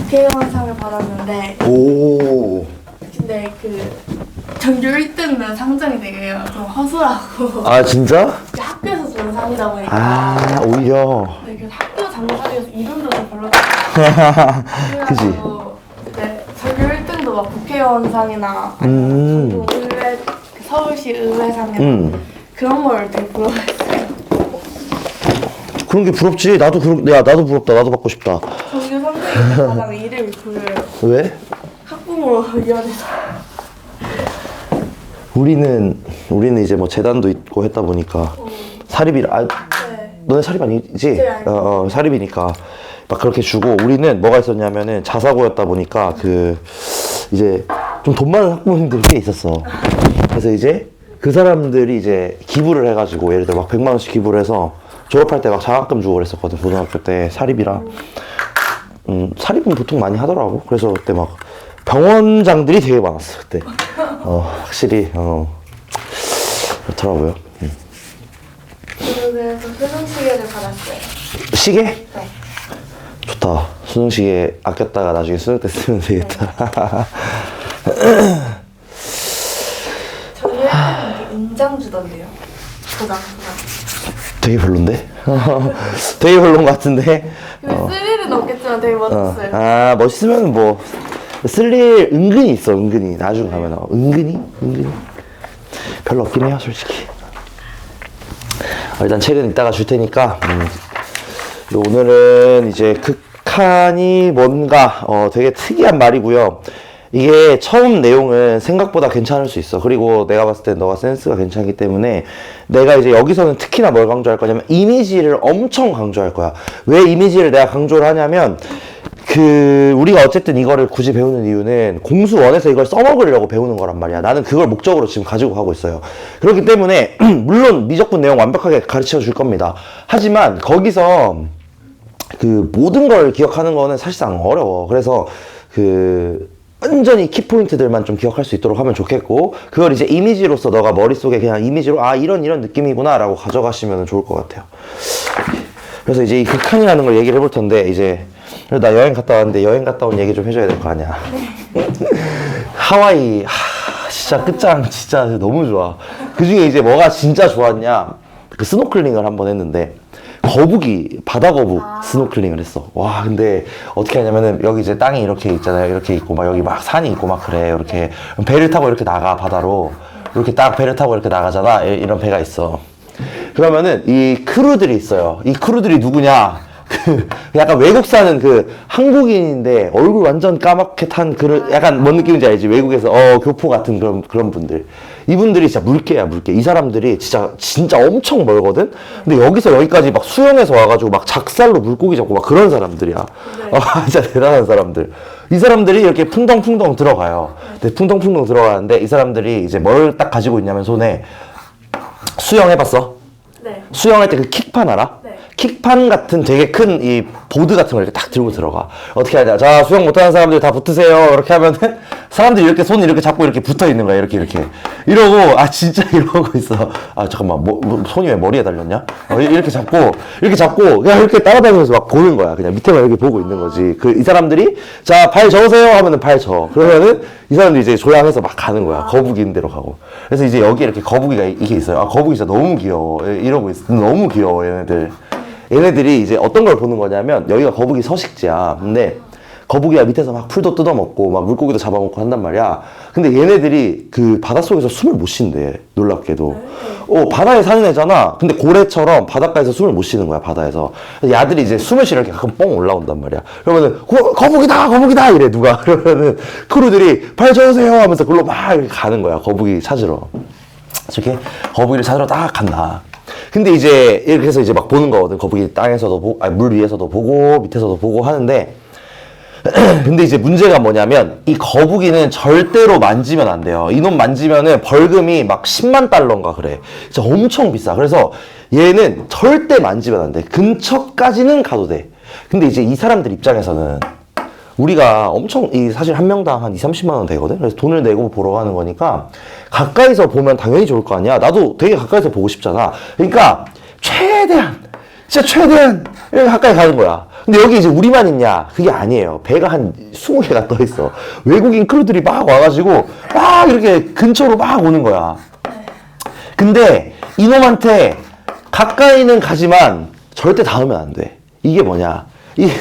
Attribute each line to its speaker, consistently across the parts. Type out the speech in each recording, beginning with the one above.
Speaker 1: 국회의원상을 받았는데
Speaker 2: 오.
Speaker 1: 근데 그 전교 1등은 상장이 되게 좀 허술하고
Speaker 2: 아 진짜?
Speaker 1: 학교에서 주는 상이다 보니까
Speaker 2: 아 오히려.
Speaker 1: 네, 그 학교 장사에서 이름도 좀 별로
Speaker 2: 그지.
Speaker 1: 네, 전교 1등도 막 국회의원상이나 아니면 의회 그 서울시 의회상이나 그런 걸 되게 부러워했어요.
Speaker 2: 그런 게 부럽지. 나도 나도 부럽다. 나도 받고 싶다.
Speaker 1: 전교 3등이 가장 이름이 보여요.
Speaker 2: 왜?
Speaker 1: 학부모 위원회장.
Speaker 2: 우리는 이제 뭐 재단도 있고 했다 보니까 사립이라
Speaker 1: 네.
Speaker 2: 너네 사립 아니지?
Speaker 1: 네, 아니요.
Speaker 2: 사립이니까 막 그렇게 주고 우리는 뭐가 있었냐면은 자사고였다 보니까 그 이제 좀 돈 많은 학부모님들이 꽤 있었어. 그래서 이제 그 사람들이 이제 기부를 해가지고 예를 들어 막 100만 원씩 기부를 해서 졸업할 때 막 장학금 주고 그랬었거든. 고등학교 때 사립이라. 사립은 보통 많이 하더라고. 그래서 그때 막 병원장들이 되게 많았어 그때. 확실히 그렇더라고요.
Speaker 1: 그래서 수능시계를 받았어요.
Speaker 2: 시계?
Speaker 1: 네.
Speaker 2: 좋다. 수능 시계 아꼈다가 나중에 수능 때 쓰면 되겠다.
Speaker 1: 전교 1등은 인장 주던데요. 도장.
Speaker 2: 되게 별론데? 되게 별론 것 같은데?
Speaker 1: 스릴은 없겠지만 되게 멋졌어요.
Speaker 2: 아 멋있으면 뭐 쓸 일 은근히 있어. 은근히 나중에 가면 은근히 별로 없긴 해요 솔직히. 일단 책은 이따가 줄 테니까 오늘은 이제 극한이 뭔가 되게 특이한 말이고요. 이게 처음 내용은 생각보다 괜찮을 수 있어. 그리고 내가 봤을 땐 너가 센스가 괜찮기 때문에 내가 이제 여기서는 특히나 뭘 강조할 거냐면 이미지를 엄청 강조할 거야. 왜 이미지를 내가 강조를 하냐면 우리가 어쨌든 이거를 굳이 배우는 이유는 공수원에서 이걸 써먹으려고 배우는 거란 말이야. 나는 그걸 목적으로 지금 가지고 가고 있어요. 그렇기 때문에 물론 미적분 내용 완벽하게 가르쳐 줄 겁니다. 하지만 거기서 모든 걸 기억하는 거는 사실상 어려워. 그래서 완전히 키포인트들만 좀 기억할 수 있도록 하면 좋겠고, 그걸 이제 이미지로서 너가 머릿속에 그냥 이미지로 이런 느낌이구나 라고 가져가시면 좋을 것 같아요. 그래서 이제 이 극한이라는 걸 얘기를 해볼 텐데, 이제 나 여행 갔다 왔는데 여행 갔다 온 얘기 좀 해줘야 될 거 아니야. 하와이 진짜 끝장 진짜 너무 좋아. 그 중에 이제 뭐가 진짜 좋았냐, 스노클링을 한번 했는데 거북이, 바다 거북 스노클링을 했어. 와, 근데 어떻게 하냐면은 여기 이제 땅이 이렇게 있잖아요. 이렇게 있고 막 여기 막 산이 있고 막 그래. 이렇게 배를 타고 이렇게 나가, 바다로. 이렇게 딱 배를 타고 이렇게 나가잖아. 이런 배가 있어. 그러면은 이 크루들이 있어요. 이 크루들이 누구냐? 약간 외국 사는 한국인인데 얼굴 완전 까맣게 탄 약간 뭔 느낌인지 알지? 외국에서 교포 같은 그런 분들. 이분들이 진짜 물개야, 물개. 이 사람들이 진짜 엄청 멀거든? 근데 여기서 여기까지 막 수영해서 와가지고 막 작살로 물고기 잡고 막 그런 사람들이야. 네. 진짜 대단한 사람들. 이 사람들이 이렇게 풍덩풍덩 들어가요. 근데 풍덩풍덩 들어가는데 이 사람들이 이제 뭘 딱 가지고 있냐면 손에 수영해봤어? 네. 수영할 때 킥판 알아? 네. 킥판 같은 되게 큰 이 보드 같은 걸 이렇게 딱 들고 들어가. 어떻게 하냐? 자, 수영 못하는 사람들 다 붙으세요. 이렇게 하면은 사람들이 이렇게 손 이렇게 잡고 이렇게 붙어 있는 거야. 이렇게. 이러고, 진짜 이러고 있어. 잠깐만, 손이 왜 머리에 달렸냐? 이렇게 잡고 그냥 이렇게 따라다니면서 막 보는 거야. 그냥 밑에만 이렇게 보고 있는 거지. 이 사람들이, 자, 발 저으세요. 하면은 발 저. 그러면은 이 사람들이 이제 조향해서 막 가는 거야. 거북이 있는 데로 가고. 그래서 이제 여기에 이렇게 거북이가 이게 있어요. 거북이 진짜 너무 귀여워. 이러고 있어. 너무 귀여워, 얘네들. 얘네들이 이제 어떤 걸 보는 거냐면, 여기가 거북이 서식지야. 근데 거북이가 밑에서 막 풀도 뜯어먹고 막 물고기도 잡아먹고 한단 말이야. 근데 얘네들이 바닷속에서 숨을 못 쉰대. 놀랍게도. 바다에 사는 애잖아. 근데 고래처럼 바닷가에서 숨을 못 쉬는 거야, 바다에서. 야들이 이제 숨을 쉬려니까 가끔 뻥 올라온단 말이야. 그러면은 거북이다 이래, 누가. 그러면은 크루들이 발 저으세요 하면서 그걸로 막 이렇게 가는 거야, 거북이 찾으러. 이렇게 거북이를 찾으러 딱 간다. 근데 이제 이렇게 해서 이제 막 보는 거거든. 거북이 땅에서도 보고, 물 위에서도 보고, 밑에서도 보고 하는데, 근데 이제 문제가 뭐냐면 이 거북이는 절대로 만지면 안 돼요. 이놈 만지면은 벌금이 막 10만 달러인가 그래. 진짜 엄청 비싸. 그래서 얘는 절대 만지면 안 돼. 근처까지는 가도 돼. 근데 이제 이 사람들 입장에서는 우리가 엄청 사실 한 명당 한 2~30만 원 되거든. 그래서 돈을 내고 보러 가는 거니까 가까이서 보면 당연히 좋을 거 아니야. 나도 되게 가까이서 보고 싶잖아. 그러니까 최대한 이렇게 가까이 가는 거야. 근데 여기 이제 우리만 있냐? 그게 아니에요. 배가 한 20개가 떠 있어. 외국인 크루들이 막 와가지고 막 이렇게 근처로 막 오는 거야. 근데 이놈한테 가까이는 가지만 절대 닿으면 안 돼. 이게 뭐냐? 이게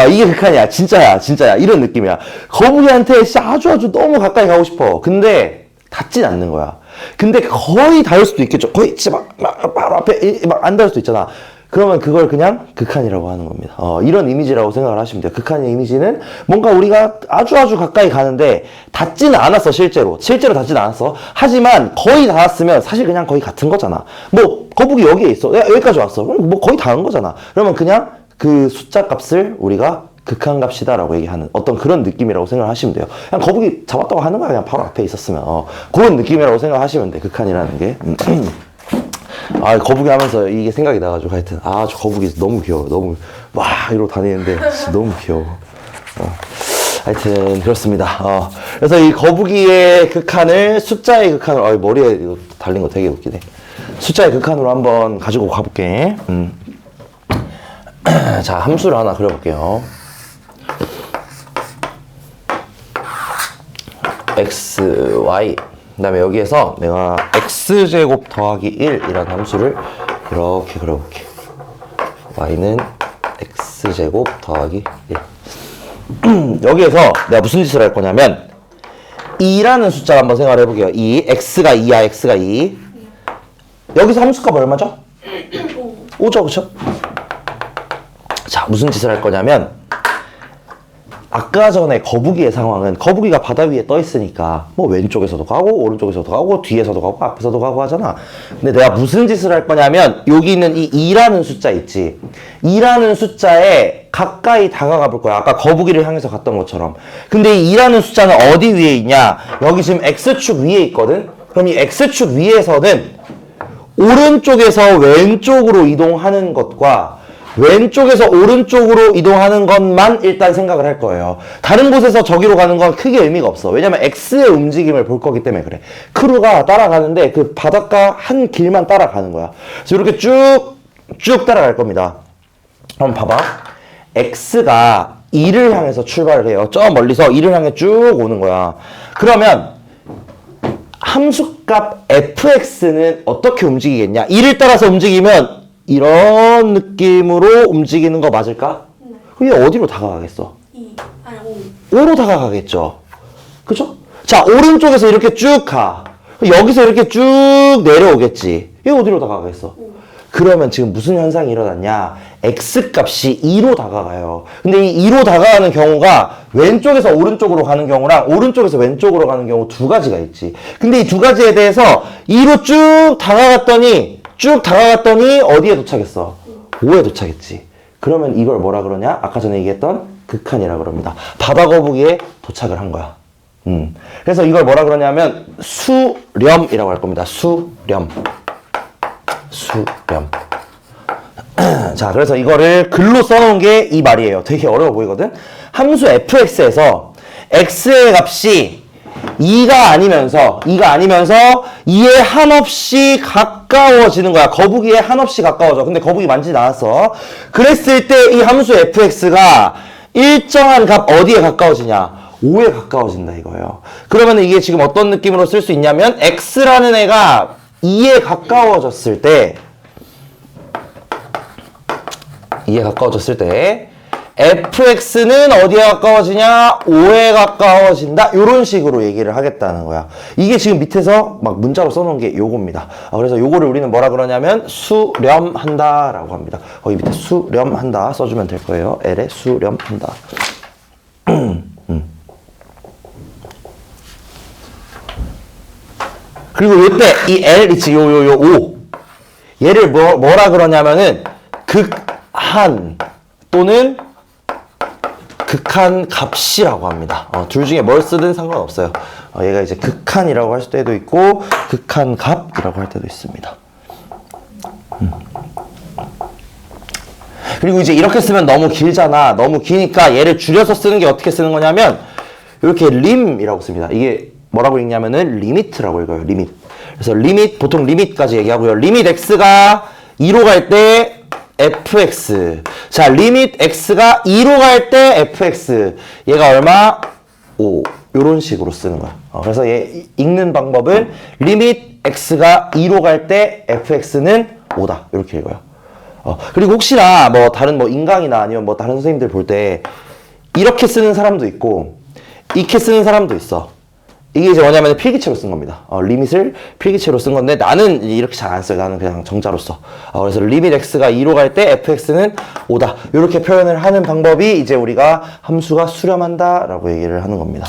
Speaker 2: 이게 극한이야. 진짜야, 진짜야. 이런 느낌이야. 거북이한테 진짜 아주 너무 가까이 가고 싶어. 근데 닿진 않는 거야. 근데 거의 닿을 수도 있겠죠. 거의 진짜 바로 앞에 막 안 닿을 수도 있잖아. 그러면 그걸 그냥 극한이라고 하는 겁니다. 이런 이미지라고 생각을 하시면 돼요. 극한의 이미지는 뭔가 우리가 아주 가까이 가는데 닿지는 않았어, 실제로. 실제로 닿지는 않았어. 하지만 거의 닿았으면 사실 그냥 거의 같은 거잖아. 뭐, 거북이 여기에 있어. 야, 여기까지 왔어. 그럼 뭐 거의 닿은 거잖아. 그러면 그냥 그 숫자 값을 우리가 극한값이다라고 얘기하는 어떤 그런 느낌이라고 생각하시면 돼요. 그냥 거북이 잡았다고 하는 거야. 그냥 바로 앞에 있었으면. 그런 느낌이라고 생각하시면 돼. 극한이라는 게. 거북이 하면서 이게 생각이 나가지고 하여튼 저 거북이 너무 귀여워. 너무 와 이러고 다니는데 진짜 너무 귀여워. 하여튼 그렇습니다. 그래서 이 거북이의 극한을 숫자의 극한으로 머리에 이거 달린 거 되게 웃기네. 숫자의 극한으로 한번 가지고 가볼게. 자, 함수를 하나 그려볼게요. x, y. 그 다음에 여기에서 내가 x제곱 더하기 1 이라는 함수를 이렇게 그려볼게. y는 x제곱 더하기 1. 여기에서 내가 무슨 짓을 할 거냐면 2라는 숫자를 한번 생각을 해볼게요. 2. x가 2야, x가 2. 여기서 함수값 얼마죠? 5죠, 그쵸? 자, 무슨 짓을 할 거냐면 아까 전에 거북이의 상황은 거북이가 바다 위에 떠 있으니까 뭐 왼쪽에서도 가고 오른쪽에서도 가고 뒤에서도 가고 앞에서도 가고 하잖아. 근데 내가 무슨 짓을 할 거냐면 여기 있는 이 2라는 숫자 있지. 2라는 숫자에 가까이 다가가 볼 거야. 아까 거북이를 향해서 갔던 것처럼. 근데 이 2라는 숫자는 어디 위에 있냐? 여기 지금 X축 위에 있거든? 그럼 이 X축 위에서는 오른쪽에서 왼쪽으로 이동하는 것과 왼쪽에서 오른쪽으로 이동하는 것만 일단 생각을 할 거예요. 다른 곳에서 저기로 가는 건 크게 의미가 없어. 왜냐면 X의 움직임을 볼 거기 때문에 그래. 크루가 따라가는데 그 바닷가 한 길만 따라가는 거야. 그래서 이렇게 쭉 따라갈 겁니다. 한번 봐봐. X가 2를 향해서 출발을 해요. 저 멀리서 2를 향해 쭉 오는 거야. 그러면 함수값 fx는 어떻게 움직이겠냐? 2를 따라서 움직이면 이런 느낌으로 움직이는 거 맞을까?
Speaker 1: 네.
Speaker 2: 그게 어디로 다가가겠어?
Speaker 1: 2, 아니 5.
Speaker 2: 5로 다가가겠죠. 그죠? 자, 오른쪽에서 이렇게 쭉 가. 여기서 이렇게 쭉 내려오겠지. 이게 어디로 다가가겠어? 5. 그러면 지금 무슨 현상이 일어났냐? x값이 2로 다가가요. 근데 이 2로 다가가는 경우가 왼쪽에서 오른쪽으로 가는 경우랑 오른쪽에서 왼쪽으로 가는 경우 두 가지가 있지. 근데 이 두 가지에 대해서 2로 쭉 다가갔더니 어디에 도착했어? 5에 도착했지. 그러면 이걸 뭐라 그러냐? 아까 전에 얘기했던 극한이라 그럽니다. 바다 거북이에 도착을 한 거야. 그래서 이걸 뭐라 그러냐면 수렴이라고 할 겁니다. 수렴. 자, 그래서 이거를 글로 써놓은 게 이 말이에요. 되게 어려워 보이거든? 함수 fx에서 x의 값이 2가 아니면서 2에 한없이 가까워지는 거야. 거북이에 한없이 가까워져. 근데 거북이 만지지 않았어. 그랬을 때 이 함수 fx가 일정한 값 어디에 가까워지냐? 5에 가까워진다 이거예요. 그러면 이게 지금 어떤 느낌으로 쓸 수 있냐면 x라는 애가 2에 가까워졌을 때 fx는 어디에 가까워지냐? 5에 가까워진다. 이런 식으로 얘기를 하겠다는 거야. 이게 지금 밑에서 막 문자로 써놓은 게 요겁니다. 그래서 요거를 우리는 뭐라 그러냐면 수렴한다 라고 합니다. 거기 밑에 수렴한다 써주면 될 거예요. L에 수렴한다. 그리고 요때 이 L 있지, 요 5. 얘를 뭐라 그러냐면은 극한 또는 극한 값이라고 합니다. 둘 중에 뭘 쓰든 상관없어요. 얘가 이제 극한이라고 할 때도 있고 극한 값이라고 할 때도 있습니다. 그리고 이제 이렇게 쓰면 너무 길잖아. 너무 기니까 얘를 줄여서 쓰는 게 어떻게 쓰는 거냐면 이렇게 림이라고 씁니다. 이게 뭐라고 읽냐면은 리미트라고 읽어요. 리밋. 그래서 리밋, 보통 리밋까지 얘기하고요. 리밋 x가 2로 갈 때 fx. 자, 리밋 x가 2로 갈 때 fx. 얘가 얼마? 5. 요런 식으로 쓰는 거야. 그래서 얘 읽는 방법은 리밋 x가 2로 갈 때 fx는 5다. 이렇게 읽어요. 그리고 혹시나 뭐 다른 뭐 인강이나 아니면 뭐 다른 선생님들 볼 때 이렇게 쓰는 사람도 있고 이렇게 쓰는 사람도 있어. 이게 이제 뭐냐면 필기체로 쓴 겁니다. 리밋을 필기체로 쓴 건데 나는 이렇게 잘 안 써요. 나는 그냥 정자로 써. 그래서 리밋 x가 2로 갈 때 fx는 5다. 이렇게 표현을 하는 방법이 이제 우리가 함수가 수렴한다 라고 얘기를 하는 겁니다.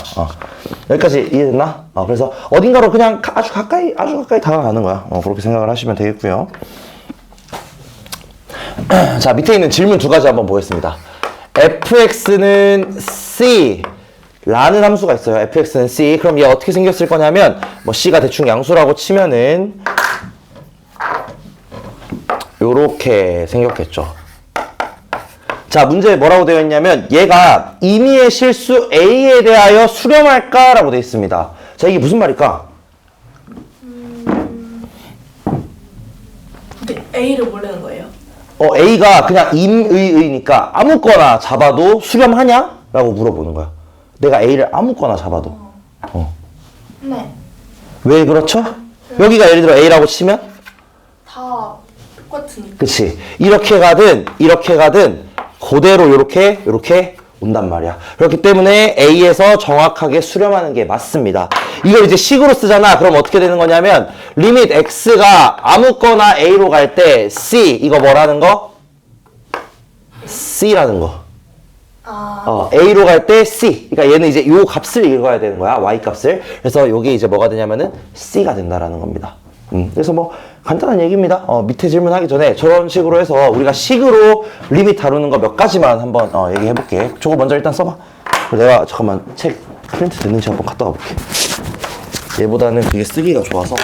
Speaker 2: 여기까지 이해됐나? 그래서 어딘가로 그냥 아주 가까이 다가가는 거야. 그렇게 생각을 하시면 되겠고요. 자, 밑에 있는 질문 두 가지 한번 보겠습니다. fx는 c 라는 함수가 있어요. fx는 c. 그럼 얘 어떻게 생겼을 거냐면 뭐 c가 대충 양수라고 치면은 요렇게 생겼겠죠. 자, 문제에 뭐라고 되어 있냐면 얘가 임의의 실수 a에 대하여 수렴할까? 라고 되어 있습니다. 자, 이게 무슨 말일까?
Speaker 1: A를 모르는 거예요.
Speaker 2: A가 그냥 임의의니까 아무거나 잡아도 수렴하냐? 라고 물어보는 거야. 내가 A를 아무거나 잡아도.
Speaker 1: 네.
Speaker 2: 왜 그렇죠? 여기가 예를 들어 A라고 치면?
Speaker 1: 다 똑같으니까.
Speaker 2: 그치. 이렇게 가든 그대로 요렇게 온단 말이야. 그렇기 때문에 A에서 정확하게 수렴하는 게 맞습니다. 이걸 이제 식으로 쓰잖아. 그럼 어떻게 되는 거냐면 리밋 X가 아무거나 A로 갈 때 C 이거 뭐라는 거? C라는 거. A로 갈 때 C. 그러니까 얘는 이제 요 값을 읽어야 되는 거야. Y 값을. 그래서 요게 이제 뭐가 되냐면은 C가 된다라는 겁니다. 그래서 뭐 간단한 얘기입니다. 밑에 질문하기 전에 저런 식으로 해서 우리가 식으로 리밋 다루는 거 몇 가지만 한번 얘기해 볼게. 저거 먼저 일단 써봐. 내가 잠깐만 책 프린트 됐는지 한번 갔다 와볼게. 얘보다는 그게 쓰기가 좋아서.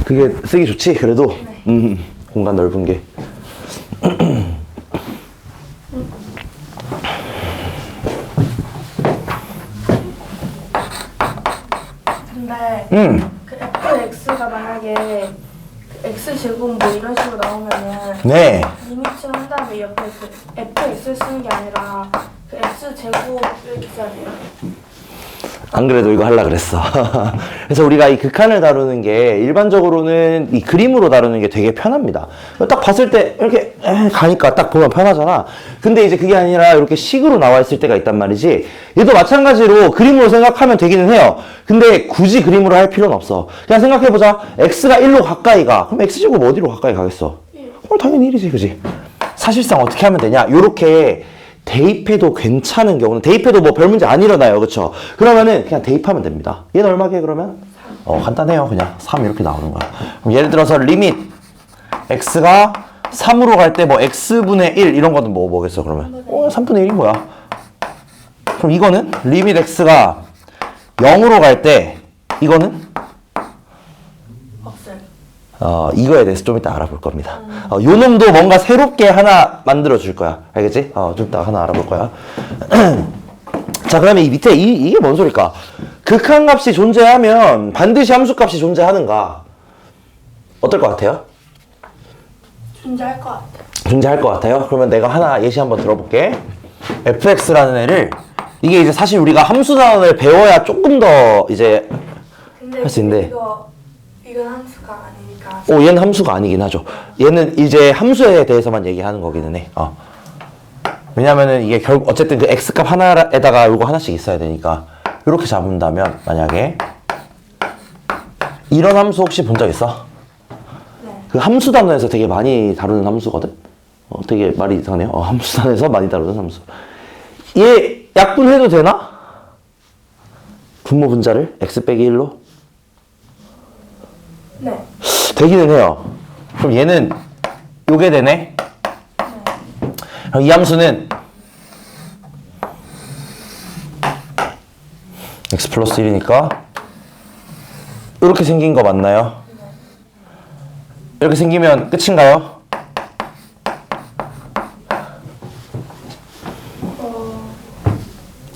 Speaker 2: 그게 쓰기 좋지? 그래도 공간 넓은 게.
Speaker 1: 근데 그 fx가 만약에 그 x제곱 뭐 이런 식으로 나오면은
Speaker 2: 네.
Speaker 1: 리미트 한 다음에 옆에 그 fx를 쓰는 게 아니라 그 x제곱 이렇게 써야 돼요.
Speaker 2: 안 그래도 이거 하려고 그랬어. 그래서 우리가 이 극한을 다루는 게 일반적으로는 이 그림으로 다루는 게 되게 편합니다. 딱 봤을 때 이렇게 가니까 딱 보면 편하잖아. 근데 이제 그게 아니라 이렇게 식으로 나와 있을 때가 있단 말이지. 얘도 마찬가지로 그림으로 생각하면 되기는 해요. 근데 굳이 그림으로 할 필요는 없어. 그냥 생각해보자. x가 1로 가까이 가. 그럼 x제곱 어디로 가까이 가겠어? 당연히 1이지, 그지? 사실상 어떻게 하면 되냐? 요렇게 대입해도 괜찮은 경우는 대입해도 뭐 별 문제 안 일어나요. 그쵸? 그러면은 그냥 대입하면 됩니다. 얘는 얼마게 그러면? 간단해요. 그냥 3 이렇게 나오는 거야. 그럼 예를 들어서 리밋 x가 3으로 갈 때 뭐 x분의 1 이런 거는 뭐겠어 그러면? 3분의 1인 거야. 그럼 이거는 리밋 x가 0으로 갈 때 이거는? 이거에 대해서 좀 이따 알아볼 겁니다. 요 놈도 뭔가 새롭게 하나 만들어 줄 거야. 알겠지? 좀 이따 하나 알아볼 거야. 자, 그러면 이 밑에 이게 뭔 소리일까? 극한값이 존재하면 반드시 함수값이 존재하는가? 어떨 것 같아요?
Speaker 1: 존재할 것 같아요.
Speaker 2: 존재할 것 같아요? 그러면 내가 하나 예시 한번 들어볼게. fx라는 애를 이게 이제 사실 우리가 함수단원을 배워야 조금 더 이제
Speaker 1: 근데
Speaker 2: 할 수 있는데
Speaker 1: 이건 함수가 아니니까.
Speaker 2: 얘는 함수가 아니긴 하죠. 얘는 이제 함수에 대해서만 얘기하는 거기는 해. 왜냐면은 이게 결국 어쨌든 그 x값 하나에다가 요거 하나씩 있어야 되니까 이렇게 잡는다면 만약에 이런 함수 혹시 본 적 있어?
Speaker 1: 네.
Speaker 2: 그 함수 단원에서 되게 많이 다루는 함수거든? 되게 말이 이상하네요. 함수 단원에서 많이 다루는 함수. 얘 약분해도 되나? 분모 분자를 x 빼기 1로?
Speaker 1: 네.
Speaker 2: 되기는 해요. 그럼 얘는 요게 되네? 그럼 이 함수는 x 플러스 1이니까 이렇게 생긴 거 맞나요? 이렇게 생기면 끝인가요?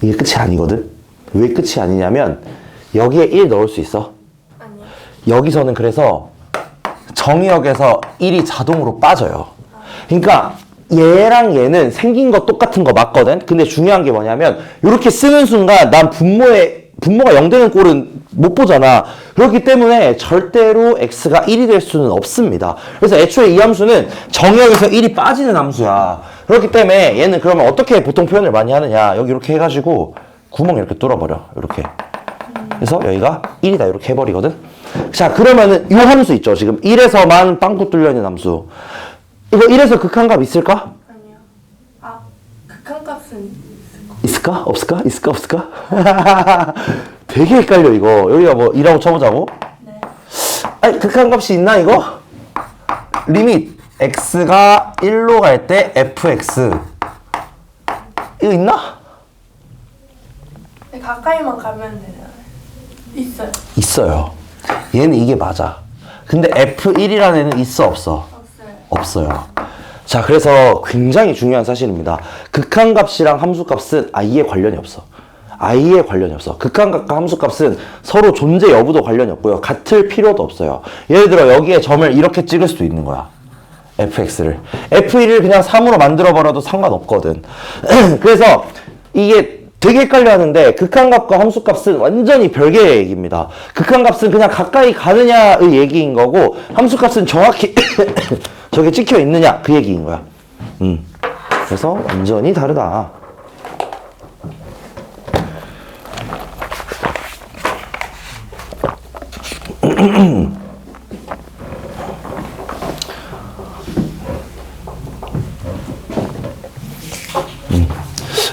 Speaker 2: 이게 끝이 아니거든? 왜 끝이 아니냐면 여기에 1 넣을 수 있어.
Speaker 1: 아니요.
Speaker 2: 여기서는 그래서 정의역에서 1이 자동으로 빠져요. 그러니까 얘랑 얘는 생긴 거 똑같은 거 맞거든? 근데 중요한 게 뭐냐면 이렇게 쓰는 순간 난 분모가 0 되는 꼴은 못 보잖아. 그렇기 때문에 절대로 x가 1이 될 수는 없습니다. 그래서 애초에 이 함수는 정의역에서 1이 빠지는 함수야. 그렇기 때문에 얘는 그러면 어떻게 보통 표현을 많이 하느냐. 여기 이렇게 해가지고 구멍 이렇게 뚫어버려. 이렇게. 그래서 여기가 1이다. 이렇게 해버리거든. 자, 그러면은 이 함수 있죠. 지금 1에서만 빵꾸 뚫려있는 함수. 이거 1에서 극한값 있을까?
Speaker 1: 아니요. 극한값은
Speaker 2: 있을까? 없을까? 있을까? 없을까? 되게 헷갈려 이거. 여기가 뭐 2라고 쳐보자고.
Speaker 1: 네.
Speaker 2: 아니 극한값이 있나 이거? 리밋 x가 1로 갈 때 fx 이거 있나?
Speaker 1: 가까이만 가면 되잖아요. 있어요.
Speaker 2: 있어요. 얘는 이게 맞아. 근데 f1이라는 애는 있어 없어?
Speaker 1: 없어요.
Speaker 2: 없어요. 자, 그래서 굉장히 중요한 사실입니다. 극한값이랑 함수값은 아예 관련이 없어. 아예 관련이 없어. 극한값과 함수값은 서로 존재 여부도 관련이 없고요. 같을 필요도 없어요. 예를 들어 여기에 점을 이렇게 찍을 수도 있는 거야. fx를. f1을 그냥 3으로 만들어버려도 상관없거든. 그래서 이게 되게 헷갈려 하는데 극한값과 함수값은 완전히 별개의 얘기입니다. 극한값은 그냥 가까이 가느냐의 얘기인 거고 함수값은 정확히 저게 찍혀 있느냐 그 얘기인 거야. 그래서 완전히 다르다.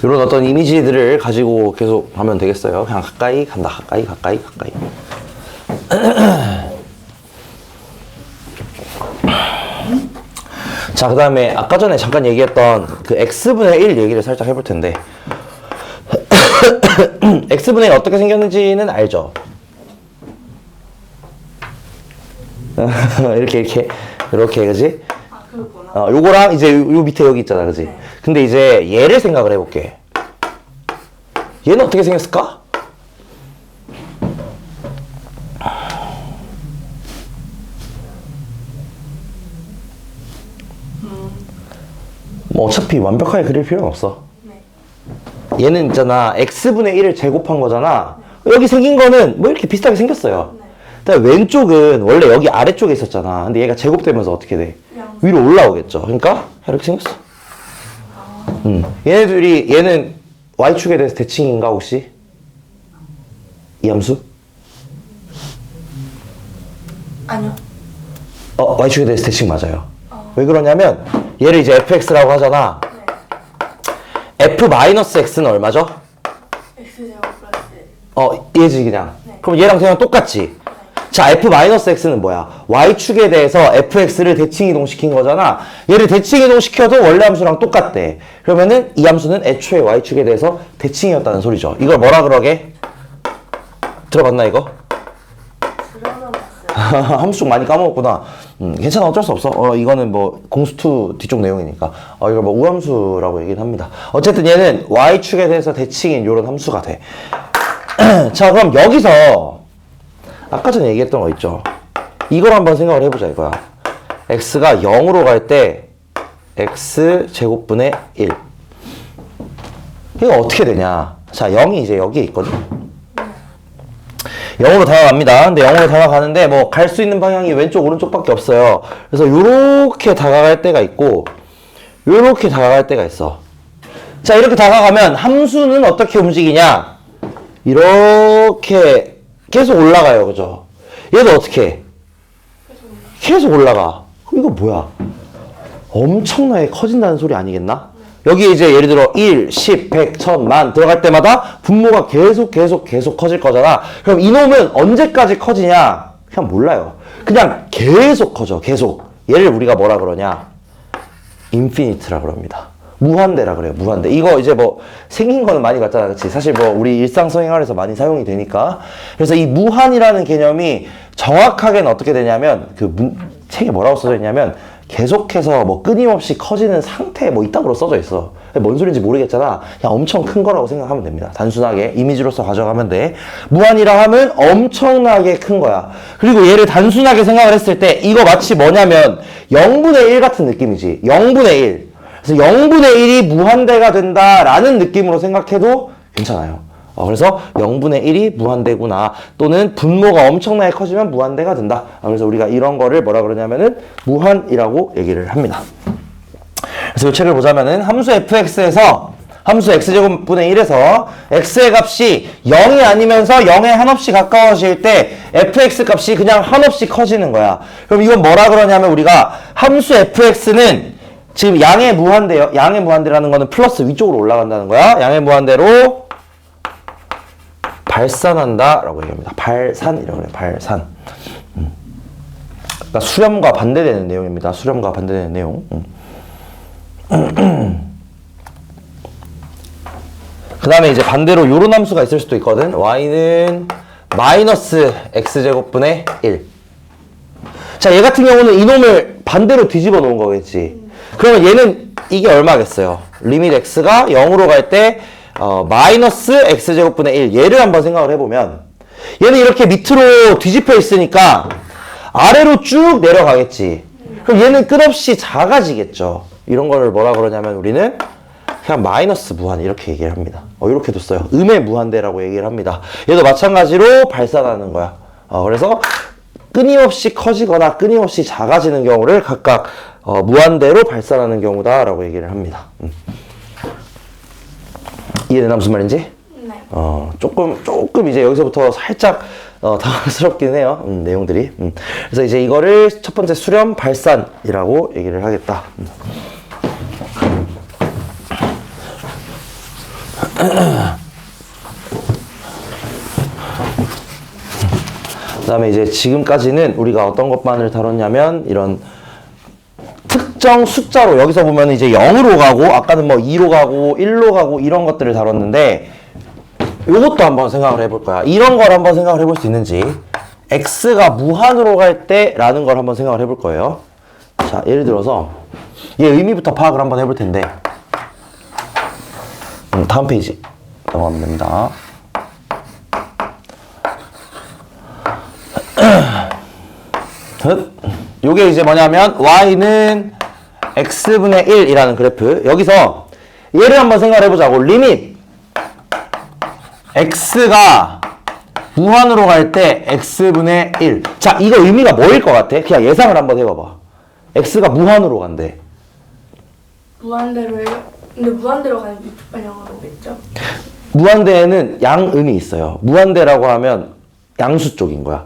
Speaker 2: 이런 어떤 이미지들을 가지고 계속 하면 되겠어요. 그냥 가까이 간다. 가까이 가까이 가까이. 자, 그 다음에 아까 전에 잠깐 얘기했던 그 x분의 1 얘기를 살짝 해볼 텐데 x분의 1 어떻게 생겼는지는 알죠? 이렇게 그지?
Speaker 1: 그렇구나.
Speaker 2: 요거랑 이제 요 밑에 여기 있잖아, 그지?
Speaker 1: 네.
Speaker 2: 근데 이제 얘를 생각을 해볼게. 얘는 어떻게 생겼을까? 뭐 어차피 완벽하게 그릴 필요는 없어.
Speaker 1: 네.
Speaker 2: 얘는 있잖아, x분의 1을 제곱한 거잖아. 여기 생긴 거는 뭐 이렇게 비슷하게 생겼어요.
Speaker 1: 네.
Speaker 2: 근데 왼쪽은 원래 여기 아래쪽에 있었잖아. 근데 얘가 제곱되면서 어떻게 돼? 위로 올라오겠죠. 그러니까 이렇게 생겼어. 얘네들이 얘는 y축에 대해서 대칭인가 혹시? 이 함수?
Speaker 1: 아니요.
Speaker 2: y축에 대해서 대칭 맞아요. 왜 그러냐면 얘를 이제 fx라고 하잖아.
Speaker 1: 네.
Speaker 2: f-x는 얼마죠?
Speaker 1: x제곱 플러스
Speaker 2: 얘지 그냥.
Speaker 1: 네.
Speaker 2: 그럼 얘랑 그냥 똑같지. 자, f-x는 뭐야? y축에 대해서 fx를 대칭 이동시킨 거잖아. 얘를 대칭 이동시켜도 원래 함수랑 똑같대. 그러면은 이 함수는 애초에 y축에 대해서 대칭이었다는 소리죠. 이걸 뭐라 그러게? 들어봤나 이거?
Speaker 1: 들어봤어요.
Speaker 2: 함수 쪽 많이 까먹었구나. 괜찮아, 어쩔 수 없어. 이거는 뭐 공수2 뒤쪽 내용이니까. 이걸 뭐 우함수라고 얘기는 합니다. 어쨌든 얘는 y축에 대해서 대칭인 요런 함수가 돼. 자, 그럼 여기서 아까 전에 얘기했던 거 있죠? 이걸 한번 생각을 해보자 이거야. x가 0으로 갈 때 x제곱분의 1. 이거 어떻게 되냐. 자, 0이 이제 여기에 있거든. 0으로 다가갑니다. 근데 0으로 다가가는데 뭐 갈 수 있는 방향이 왼쪽 오른쪽밖에 없어요. 그래서 요렇게 다가갈 때가 있고 요렇게 다가갈 때가 있어. 자, 이렇게 다가가면 함수는 어떻게 움직이냐? 이렇게 계속 올라가요. 그죠? 얘도 어떻게 해? 계속 올라가. 그럼 이거 뭐야? 엄청나게 커진다는 소리 아니겠나? 여기 이제 예를 들어 1, 10, 100, 1000, 만 들어갈 때마다 분모가 계속 커질 거잖아. 그럼 이놈은 언제까지 커지냐? 그냥 몰라요. 그냥 계속 커져. 계속. 얘를 우리가 뭐라 그러냐? 인피니트라 그럽니다. 무한대라 그래요. 무한대. 이거 이제 뭐 생긴 거는 많이 봤잖아. 그치? 사실 뭐 우리 일상생활에서 많이 사용이 되니까. 그래서 이 무한이라는 개념이 정확하게는 어떻게 되냐면 책에 뭐라고 써져 있냐면 계속해서 뭐 끊임없이 커지는 상태 뭐 이따구로 써져 있어. 뭔 소리인지 모르겠잖아. 그냥 엄청 큰 거라고 생각하면 됩니다. 단순하게 이미지로서 가져가면 돼. 무한이라 하면 엄청나게 큰 거야. 그리고 얘를 단순하게 생각을 했을 때 이거 마치 뭐냐면 0분의 1 같은 느낌이지. 0분의 1. 그래서 0분의 1이 무한대가 된다라는 느낌으로 생각해도 괜찮아요. 그래서 0분의 1이 무한대구나. 또는 분모가 엄청나게 커지면 무한대가 된다. 그래서 우리가 이런 거를 뭐라 그러냐면은 무한이라고 얘기를 합니다. 그래서 이 책을 보자면은 함수 fx에서 함수 x제곱분의 1에서 x의 값이 0이 아니면서 0에 한없이 가까워질 때 fx 값이 그냥 한없이 커지는 거야. 그럼 이건 뭐라 그러냐면 우리가 함수 fx는 지금 양의 무한대요. 양의 무한대라는 거는 플러스 위쪽으로 올라간다는 거야. 양의 무한대로 발산한다 라고 얘기합니다. 발산이라고 그래요. 발산. 그러니까 수렴과 반대되는 내용입니다. 수렴과 반대되는 내용. 그 다음에 이제 반대로 요런 함수가 있을 수도 있거든. y는 마이너스 x제곱분의 1. 자, 얘 같은 경우는 이놈을 반대로 뒤집어 놓은 거겠지. 그러면 얘는 이게 얼마겠어요? 리밋 x가 0으로 갈 때 마이너스 x제곱분의 1. 얘를 한번 생각을 해보면 얘는 이렇게 밑으로 뒤집혀 있으니까 아래로 쭉 내려가겠지. 그럼 얘는 끝없이 작아지겠죠. 이런 거를 뭐라 그러냐면 우리는 그냥 마이너스 무한 이렇게 얘기를 합니다. 이렇게도 써요. 음의 무한대라고 얘기를 합니다. 얘도 마찬가지로 발산하는 거야. 그래서 끊임없이 커지거나 끊임없이 작아지는 경우를 각각 무한대로 발산하는 경우다라고 얘기를 합니다. 이해되나 무슨 말인지?
Speaker 1: 네.
Speaker 2: 조금 이제 여기서부터 살짝 당황스럽긴 해요. 내용들이. 그래서 이제 이거를 첫 번째 수렴 발산이라고 얘기를 하겠다. 그 다음에 이제 지금까지는 우리가 어떤 것만을 다뤘냐면 이런 특정 숫자로 여기서 보면 이제 0으로 가고 아까는 뭐 2로 가고 1로 가고 이런 것들을 다뤘는데 요것도 한번 생각을 해볼 거야. 이런 걸 한번 생각을 해볼 수 있는지 x가 무한으로 갈 때 라는 걸 한번 생각을 해볼 거예요. 자, 예를 들어서 얘 의미부터 파악을 한번 해볼 텐데 다음 페이지 넘어가면 됩니다. 요게 이제 뭐냐면 y는 x분의 1이라는 그래프. 여기서 얘를 한번 생각을 해보자고. 리밋 x가 무한으로 갈 때 x분의 1. 자, 이거 의미가 뭐일 것 같아? 그냥 예상을 한번 해봐봐. x가 무한으로 간대.
Speaker 1: 무한대로요? 근데 무한대로 가는 위쪽 방향으로 겠죠?
Speaker 2: 무한대에는 양음이 있어요. 무한대라고 하면 양수 쪽인 거야.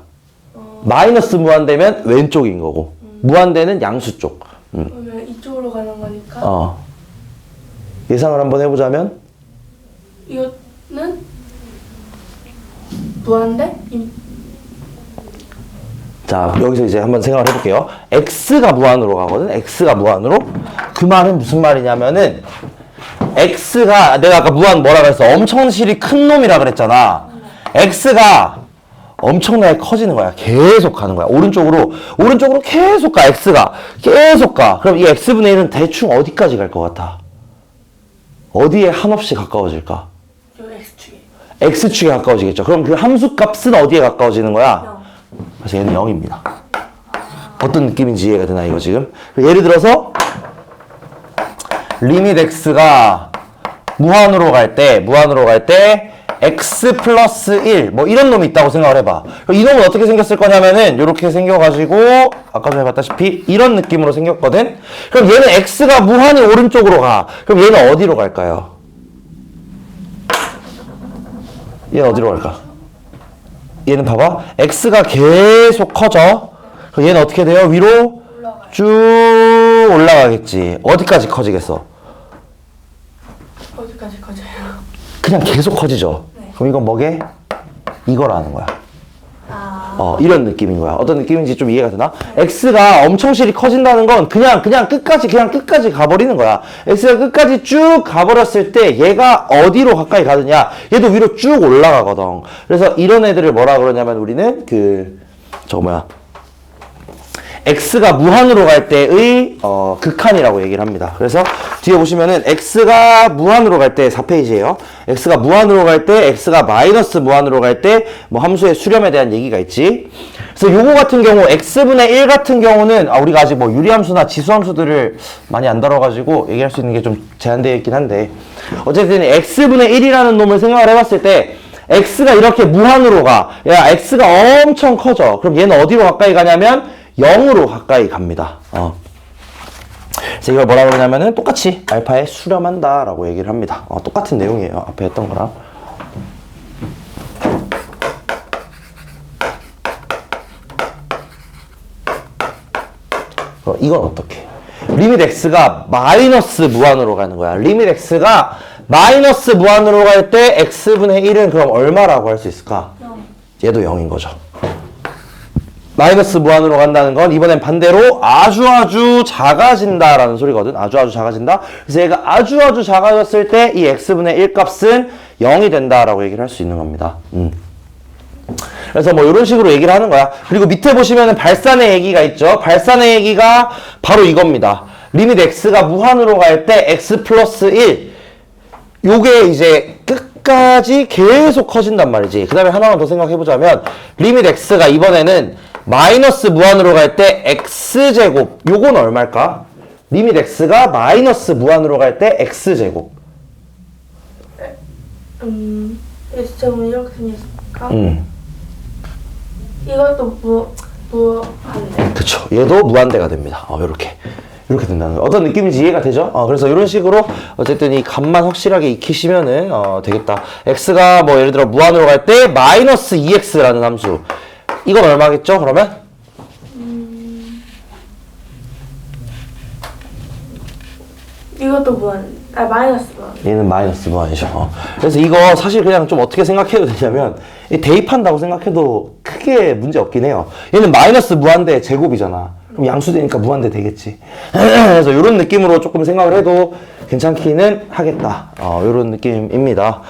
Speaker 2: 마이너스 무한대면 왼쪽인 거고 무한대는 양수 쪽.
Speaker 1: 그러면 이쪽으로 가는 거니까
Speaker 2: 예상을 한번 해보자면
Speaker 1: 이거는 무한대?
Speaker 2: 자, 여기서 이제 한번 생각을 해볼게요. x가 무한으로 가거든. x가 무한으로. 그 말은 무슨 말이냐면은 x가 내가 아까 무한 뭐라 그랬어? 엄청실이 큰 놈이라 그랬잖아. x가 엄청나게 커지는 거야. 계속 가는 거야. 오른쪽으로 계속 가. x가 계속 가. 그럼 이 x분의 1은 대충 어디까지 갈 것 같아? 어디에 한없이 가까워질까?
Speaker 1: 여기 x축에.
Speaker 2: x축에 가까워지겠죠. 그럼 그 함수 값은 어디에 가까워지는 거야? 그래서 얘는 0입니다. 어떤 느낌인지 이해가 되나 이거 지금? 예를 들어서 리밋 x가 무한으로 갈 때 x 플러스 1 뭐 이런 놈이 있다고 생각을 해봐. 이 놈은 어떻게 생겼을 거냐면은 이렇게 생겨가지고 아까 전에 봤다시피 이런 느낌으로 생겼거든. 그럼 얘는 x가 무한히 오른쪽으로 가. 그럼 얘는 어디로 갈까요? 얘는 어디로 갈까? 얘는 봐봐. x가 계속 커져. 그럼 얘는 어떻게 돼요? 위로 쭉 올라가겠지. 어디까지 커지겠어?
Speaker 1: 어디까지 커져요?
Speaker 2: 그냥 계속 커지죠.
Speaker 1: 네.
Speaker 2: 그럼 이건 뭐게? 이거라는 거야.
Speaker 1: 아,
Speaker 2: 이런 느낌인 거야. 어떤 느낌인지 좀 이해가 되나? x가 엄청 실이 커진다는 건 그냥 끝까지 가버리는 거야. x가 끝까지 쭉 가버렸을 때 얘가 어디로 가까이 가느냐? 얘도 위로 쭉 올라가거든. 그래서 이런 애들을 뭐라 그러냐면 우리는 x가 무한으로 갈 때의 극한이라고 얘기를 합니다. 그래서 뒤에 보시면은 x가 무한으로 갈 때 4페이지예요. x가 무한으로 갈 때, x가 마이너스 무한으로 갈 때 뭐 함수의 수렴에 대한 얘기가 있지. 그래서 요거 같은 경우 x분의 1 같은 경우는 우리가 아직 뭐 유리함수나 지수함수들을 많이 안 다뤄가지고 얘기할 수 있는 게 좀 제한되어 있긴 한데 어쨌든 x분의 1이라는 놈을 생각을 해봤을 때 x가 이렇게 무한으로 가. 야, x가 엄청 커져. 그럼 얘는 어디로 가까이 가냐면 0으로 가까이 갑니다. 그래서 이걸 뭐라 그러냐면은 똑같이 알파에 수렴한다 라고 얘기를 합니다. 똑같은 내용이에요. 앞에 했던 거랑. 이건 어떻게? 리밋 x가 마이너스 무한으로 가는 거야. 리밋 x가 마이너스 무한으로 갈 때 x분의 1은 그럼 얼마라고 할 수 있을까?
Speaker 1: 0.
Speaker 2: 얘도 0인 거죠. 마이너스 무한으로 간다는 건 이번엔 반대로 아주 작아진다라는 소리거든. 아주 작아진다. 그래서 얘가 아주 작아졌을 때 이 x분의 1 값은 0이 된다라고 얘기를 할 수 있는 겁니다. 그래서 뭐 이런 식으로 얘기를 하는 거야. 그리고 밑에 보시면은 발산의 얘기가 있죠. 발산의 얘기가 바로 이겁니다. 리밋 x가 무한으로 갈 때 x 플러스 1 요게 이제 끝까지 계속 커진단 말이지. 그 다음에 하나만 더 생각해보자면 리밋 x가 이번에는 마이너스 무한으로 갈 때 x제곱 요건 얼마일까? 리밋 x가 마이너스 무한으로 갈 때 x제곱
Speaker 1: x제곱은 이렇게 생겼을까? 이것도 무한대.
Speaker 2: 그쵸. 얘도 무한대가 됩니다. 이렇게 된다는 거예요. 어떤 느낌인지 이해가 되죠? 그래서 이런 식으로 어쨌든 이 값만 확실하게 익히시면은 되겠다. x가 뭐 예를 들어 무한으로 갈 때 마이너스 2x라는 함수 이건 얼마겠죠? 그러면?
Speaker 1: 이것도 마이너스 무한.
Speaker 2: 얘는 마이너스 무한이죠. 그래서 이거 사실 그냥 좀 어떻게 생각해도 되냐면 대입한다고 생각해도 크게 문제 없긴 해요. 얘는 마이너스 무한대 제곱이잖아. 그럼 양수되니까 무한대 되겠지. 그래서 이런 느낌으로 조금 생각을 해도 괜찮기는 하겠다. 이런 느낌입니다.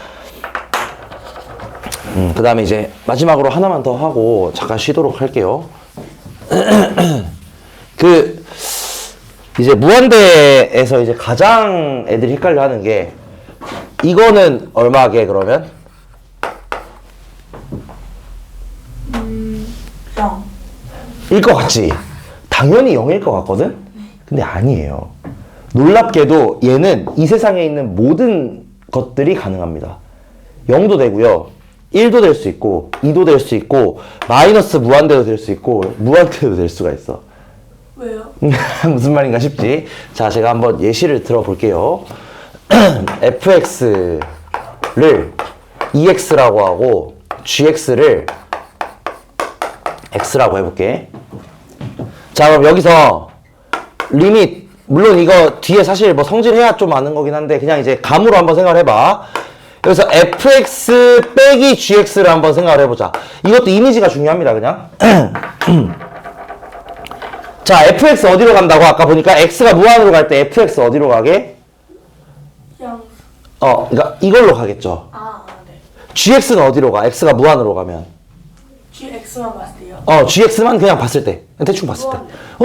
Speaker 2: 그 다음에 이제 마지막으로 하나만 더 하고 잠깐 쉬도록 할게요. 이제 무한대에서 이제 가장 애들이 헷갈려 하는 게 이거는 얼마게 그러면?
Speaker 1: 0.
Speaker 2: 일 것 같지? 당연히 0일 것 같거든? 근데 아니에요. 놀랍게도 얘는 이 세상에 있는 모든 것들이 가능합니다. 0도 되고요. 1도 될 수 있고 2도 될 수 있고 마이너스 무한대도 될 수 있고 무한대도 될 수가 있어.
Speaker 1: 왜요?
Speaker 2: 무슨 말인가 싶지? 자, 제가 한번 예시를 들어볼게요. fx를 ex라고 하고 gx를 x라고 해볼게. 자, 그럼 여기서 리밋, 물론 이거 뒤에 사실 뭐 성질해야 좀 아는 거긴 한데 그냥 이제 감으로 한번 생각을 해봐. 여기서 fx 빼기 gx를 한번 생각을 해보자. 이것도 이미지가 중요합니다, 그냥. 자, fx 어디로 간다고? 아까 보니까 x가 무한으로 갈 때 fx 어디로 가게?
Speaker 1: 0.
Speaker 2: 그러니까 이걸로 가겠죠.
Speaker 1: 네.
Speaker 2: gx는 어디로 가? x가 무한으로 가면.
Speaker 1: gx만 봤을 때요?
Speaker 2: gx만 그냥 봤을 때. 대충 봤을 때.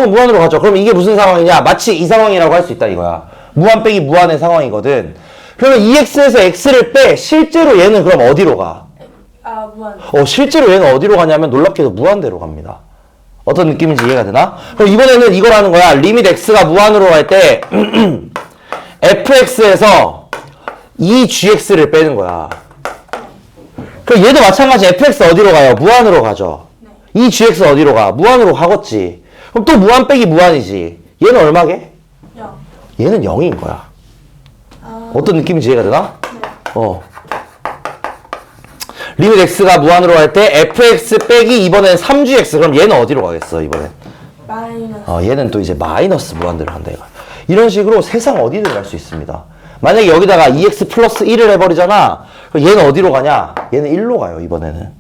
Speaker 2: 무한으로 가죠. 그럼 이게 무슨 상황이냐? 마치 이 상황이라고 할 수 있다 이거야. 무한 빼기 무한의 상황이거든. 그러면 ex에서 x를 빼. 실제로 얘는 그럼 어디로 가?
Speaker 1: 무한.
Speaker 2: 실제로 얘는 어디로 가냐면 놀랍게도 무한대로 갑니다. 어떤 느낌인지 이해가 되나? 그럼 이번에는 이걸 하는 거야. 리밋 x가 무한으로 갈 때 fx에서 이 gx를 빼는 거야. 그럼 얘도 마찬가지 fx 어디로 가요? 무한으로 가죠. 이 gx 어디로 가? 무한으로 가겠지. 그럼 또 무한 빼기 무한이지. 얘는 얼마게?
Speaker 1: 0.
Speaker 2: 얘는 0인 거야. 어떤 느낌인지 이해가 되나? 리밋 x가 무한으로 갈 때 fx 빼기 이번엔 3gx. 그럼 얘는 어디로 가겠어 이번엔?
Speaker 1: 마이너스.
Speaker 2: 얘는 또 이제 마이너스 무한대로 간다 이거. 이런 식으로 세상 어디든 갈 수 있습니다. 만약에 여기다가 2x 플러스 1을 해버리잖아. 그럼 얘는 어디로 가냐? 얘는 1로 가요 이번에는.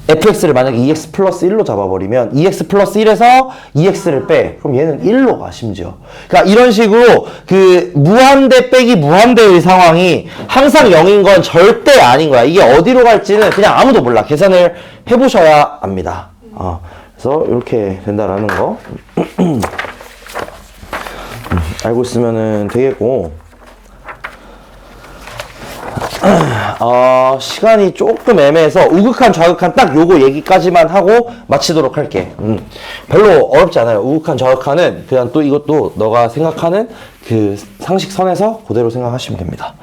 Speaker 2: fx를 만약에 2x 플러스 1로 잡아버리면 2x 플러스 1에서 2x를 빼. 그럼 얘는 1로 가 심지어. 그러니까 이런 식으로 그 무한대 빼기 무한대의 상황이 항상 0인 건 절대 아닌 거야. 이게 어디로 갈지는 그냥 아무도 몰라. 계산을 해보셔야 압니다. 그래서 이렇게 된다라는 거 알고 있으면은 되겠고. 시간이 조금 애매해서 우극한 좌극한 딱 요거 얘기까지만 하고 마치도록 할게. 별로 어렵지 않아요. 우극한 좌극한은 그냥 또 이것도 너가 생각하는 그 상식선에서 그대로 생각하시면 됩니다.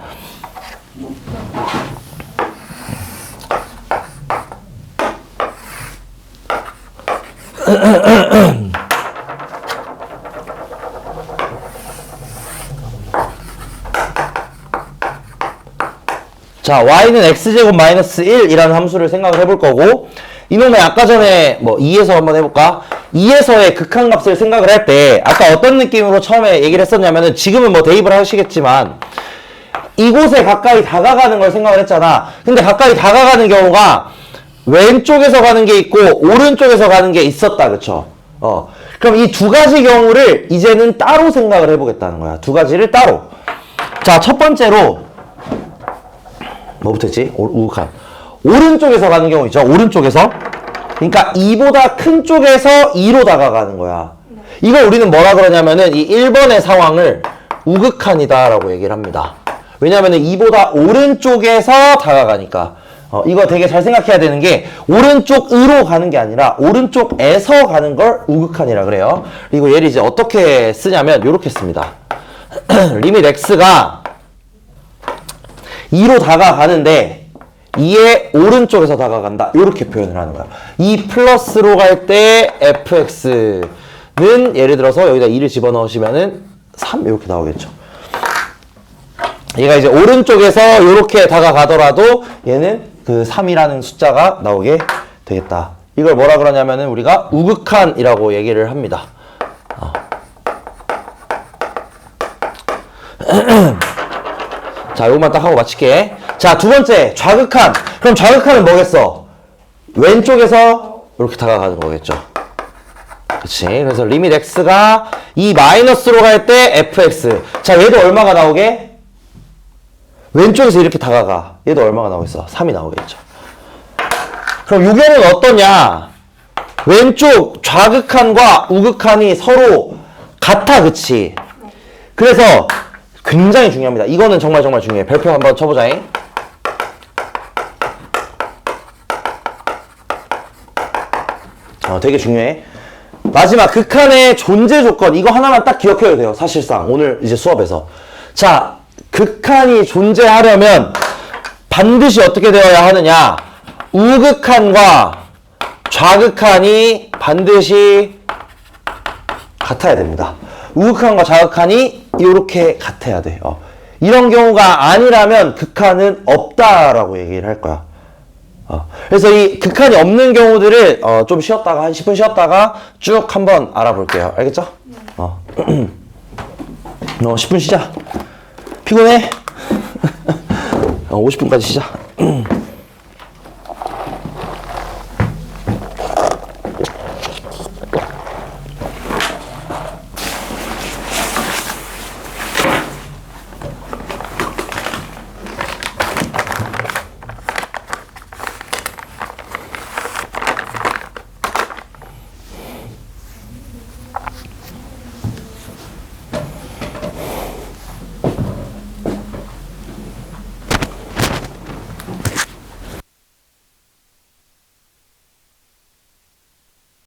Speaker 2: 자, y는 x제곱 마이너스 1이라는 함수를 생각을 해볼 거고, 이놈의 아까 전에 뭐 2에서 한번 해볼까? 2에서의 극한값을 생각을 할 때 아까 어떤 느낌으로 처음에 얘기를 했었냐면은 지금은 뭐 대입을 하시겠지만 이곳에 가까이 다가가는 걸 생각을 했잖아. 근데 가까이 다가가는 경우가 왼쪽에서 가는 게 있고 오른쪽에서 가는 게 있었다. 그쵸? 그럼 이 두 가지 경우를 이제는 따로 생각을 해보겠다는 거야. 두 가지를 따로. 자, 첫 번째로 뭐부터 했지? 우극한. 오른쪽에서 가는 경우 있죠? 오른쪽에서. 그러니까 2보다 큰 쪽에서 2로 다가가는 거야. 이걸 우리는 뭐라 그러냐면은 이 1번의 상황을 우극한이다 라고 얘기를 합니다. 왜냐면은 2보다 오른쪽에서 다가가니까. 이거 되게 잘 생각해야 되는 게 오른쪽으로 가는 게 아니라 오른쪽에서 가는 걸 우극한이라 그래요. 그리고 얘를 이제 어떻게 쓰냐면 요렇게 씁니다. 리밋 x가 2로 다가가는데 2의 오른쪽에서 다가간다. 이렇게 표현을 하는 거야. 2 플러스로 갈 때 fx는 예를 들어서 여기다 2를 집어넣으시면은 3 이렇게 나오겠죠. 얘가 이제 오른쪽에서 이렇게 다가가더라도 얘는 그 3이라는 숫자가 나오게 되겠다. 이걸 뭐라 그러냐면은 우리가 우극한이라고 얘기를 합니다. 자, 요것만 딱 하고 마칠게. 자, 두 번째, 좌극한. 그럼 좌극한은 뭐겠어? 왼쪽에서 이렇게 다가가는 거겠죠. 그치? 그래서 리밋 x가 이 마이너스로 갈 때 fx. 자, 얘도 얼마가 나오게? 왼쪽에서 이렇게 다가가. 얘도 얼마가 나오겠어? 3이 나오겠죠. 그럼 요 경우는 어떠냐? 왼쪽 좌극한과 우극한이 서로 같아, 그치? 그래서 굉장히 중요합니다. 이거는 정말 중요해. 별표 한번 쳐보자잉. 되게 중요해. 마지막 극한의 존재 조건. 이거 하나만 딱 기억해도 돼요. 사실상 오늘 이제 수업에서. 자, 극한이 존재하려면 반드시 어떻게 되어야 하느냐? 우극한과 좌극한이 반드시 같아야 됩니다. 우극한과 좌극한이 이렇게 같아야 돼. 이런 경우가 아니라면 극한은 없다라고 얘기를 할 거야. 그래서 이 극한이 없는 경우들을 좀 쉬었다가 한 10분 쉬었다가 쭉 한번 알아볼게요. 알겠죠? 10분 쉬자. 피곤해? 50분까지 쉬자.